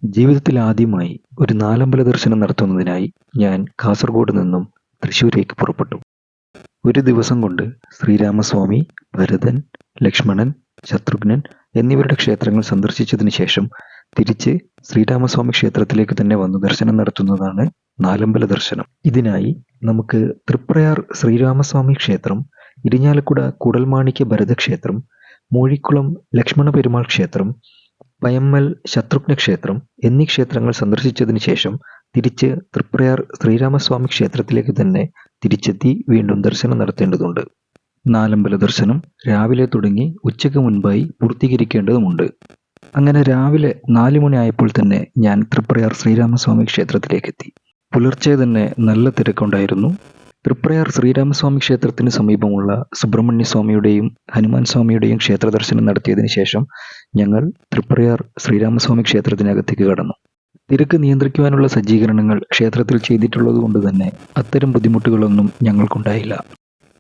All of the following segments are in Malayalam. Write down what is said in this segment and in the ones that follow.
ജീവിതത്തിൽ ആദ്യമായി ഒരു നാലമ്പല ദർശനം നടത്തുന്നതിനായി ഞാൻ കാസർഗോഡ് നിന്നും തൃശ്ശൂരേക്ക് പുറപ്പെട്ടു. ഒരു ദിവസം കൊണ്ട് ശ്രീരാമസ്വാമി, ഭരതൻ, ലക്ഷ്മണൻ, ശത്രുഘ്നൻ എന്നിവരുടെ ക്ഷേത്രങ്ങൾ സന്ദർശിച്ചതിന് ശേഷം തിരിച്ച് ശ്രീരാമസ്വാമി ക്ഷേത്രത്തിലേക്ക് തന്നെ വന്ന് ദർശനം നടത്തുന്നതാണ് നാലമ്പല ദർശനം. ഇതിനായി നമുക്ക് തൃപ്രയാർ ശ്രീരാമസ്വാമി ക്ഷേത്രം, ഇരിഞ്ഞാലക്കുട കൂടൽമാണിക്യ ഭരതക്ഷേത്രം, മൂഴിക്കുളം ലക്ഷ്മണ പെരുമാൾ ക്ഷേത്രം, പയമ്മൽ ശത്രുഘ്ന ക്ഷേത്രം എന്നീ ക്ഷേത്രങ്ങൾ സന്ദർശിച്ചതിന് ശേഷം തിരിച്ച് തൃപ്രയാർ ശ്രീരാമസ്വാമി ക്ഷേത്രത്തിലേക്ക് തന്നെ തിരിച്ചെത്തി വീണ്ടും ദർശനം നടത്തേണ്ടതുണ്ട്. നാലമ്പല ദർശനം രാവിലെ തുടങ്ങി ഉച്ചയ്ക്ക് മുൻപായി പൂർത്തീകരിക്കേണ്ടതുണ്ട്. അങ്ങനെ രാവിലെ 4 മണി ആയപ്പോൾ തന്നെ ഞാൻ തൃപ്രയാർ ശ്രീരാമസ്വാമി ക്ഷേത്രത്തിലേക്കെത്തി. പുലർച്ചെ തന്നെ നല്ല തിരക്കുണ്ടായിരുന്നു. തൃപ്രയാർ ശ്രീരാമസ്വാമി ക്ഷേത്രത്തിന് സമീപമുള്ള സുബ്രഹ്മണ്യ സ്വാമിയുടെയും ഹനുമാൻ സ്വാമിയുടെയും ക്ഷേത്ര ദർശനം നടത്തിയതിനു ശേഷം ഞങ്ങൾ തൃപ്രയാർ ശ്രീരാമസ്വാമി ക്ഷേത്രത്തിനകത്തേക്ക് കടന്നു. തിരക്ക് നിയന്ത്രിക്കുവാനുള്ള സജ്ജീകരണങ്ങൾ ക്ഷേത്രത്തിൽ ചെയ്തിട്ടുള്ളതുകൊണ്ട് തന്നെ അത്തരം ബുദ്ധിമുട്ടുകളൊന്നും ഞങ്ങൾക്കുണ്ടായില്ല.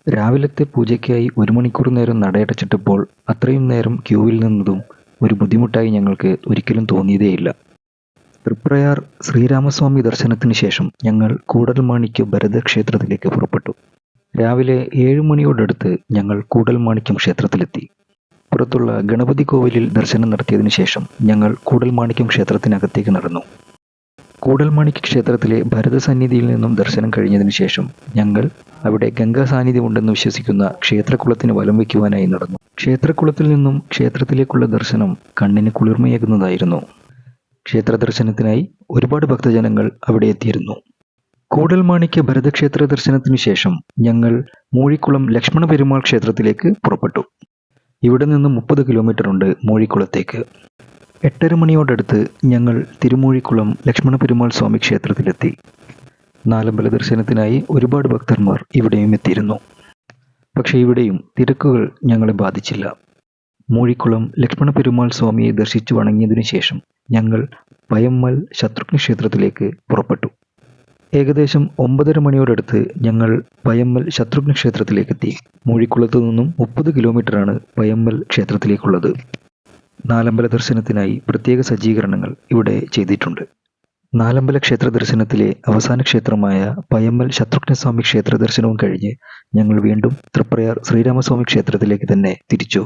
രാവിലത്തെ പൂജയ്ക്കായി 1 മണിക്കൂർ നേരം നടയടച്ചിട്ടപ്പോൾ അത്രയും നേരം ക്യൂവിൽ നിന്നതും ഒരു ബുദ്ധിമുട്ടായി ഞങ്ങൾക്ക് ഒരിക്കലും തോന്നിയതേയില്ല. തൃപ്രയാർ ശ്രീരാമസ്വാമി ദർശനത്തിന് ശേഷം ഞങ്ങൾ കൂടൽമാണിക്യ ഭരതക്ഷേത്രത്തിലേക്ക് പുറപ്പെട്ടു. രാവിലെ 7 മണിയോടടുത്ത് ഞങ്ങൾ കൂടൽമാണിക്യം ക്ഷേത്രത്തിലെത്തി. പുറത്തുള്ള ഗണപതി കോവിലിൽ ദർശനം നടത്തിയതിനു ശേഷം ഞങ്ങൾ കൂടൽമാണിക്യം ക്ഷേത്രത്തിനകത്തേക്ക് നടന്നു. കൂടൽമാണിക്യ ക്ഷേത്രത്തിലെ ഭരത സന്നിധിയിൽ നിന്നും ദർശനം കഴിഞ്ഞതിനു ശേഷം ഞങ്ങൾ അവിടെ ഗംഗാ സാന്നിധ്യമുണ്ടെന്ന് വിശ്വസിക്കുന്ന ക്ഷേത്രക്കുളത്തിന് വലം വയ്ക്കുവാനായി നടന്നു. ക്ഷേത്രക്കുളത്തിൽ നിന്നും ക്ഷേത്രത്തിലേക്കുള്ള ദർശനം കണ്ണിന് കുളിർമയേകുന്നതായിരുന്നു. ക്ഷേത്ര ദർശനത്തിനായി ഒരുപാട് ഭക്തജനങ്ങൾ അവിടെ എത്തിയിരുന്നു. കൂടൽമാണിക്യ ഭരതക്ഷേത്ര ദർശനത്തിനു ശേഷം ഞങ്ങൾ മൂഴിക്കുളം ലക്ഷ്മണ പെരുമാൾ ക്ഷേത്രത്തിലേക്ക് പുറപ്പെട്ടു. ഇവിടെ നിന്ന് 30 കിലോമീറ്റർ ഉണ്ട് മൂഴിക്കുളത്തേക്ക്. 8:30 മണിയോടടുത്ത് ഞങ്ങൾ തിരുമൂഴിക്കുളം ലക്ഷ്മണ പെരുമാൾ സ്വാമി ക്ഷേത്രത്തിലെത്തി. നാലമ്പല ദർശനത്തിനായി ഒരുപാട് ഭക്തന്മാർ ഇവിടെയും എത്തിയിരുന്നു. പക്ഷേ ഇവിടെയും തിരക്കുകൾ ഞങ്ങളെ ബാധിച്ചില്ല. മൂഴിക്കുളം ലക്ഷ്മണ പെരുമാൾ സ്വാമിയെ ദർശിച്ചു വണങ്ങിയതിനു ശേഷം ഞങ്ങൾ പയമ്മൽ ശത്രുഘ്ന ക്ഷേത്രത്തിലേക്ക് പുറപ്പെട്ടു. ഏകദേശം 9:30 മണിയോടടുത്ത് ഞങ്ങൾ പയമ്മൽ ശത്രുഘ്ന ക്ഷേത്രത്തിലേക്കെത്തി. മൂഴിക്കുളത്തു നിന്നും 30 കിലോമീറ്ററാണ് പയമ്മൽ ക്ഷേത്രത്തിലേക്കുള്ളത്. നാലമ്പല ദർശനത്തിനായി പ്രത്യേക സജ്ജീകരണങ്ങൾ ഇവിടെ ചെയ്തിട്ടുണ്ട്. നാലമ്പല ക്ഷേത്ര ദർശനത്തിലെ അവസാന ക്ഷേത്രമായ പയമ്മൽ ശത്രുഘ്നസ്വാമി ക്ഷേത്ര ദർശനവും കഴിഞ്ഞ് ഞങ്ങൾ വീണ്ടും തൃപ്രയാർ ശ്രീരാമസ്വാമി ക്ഷേത്രത്തിലേക്ക് തന്നെ തിരിച്ചു.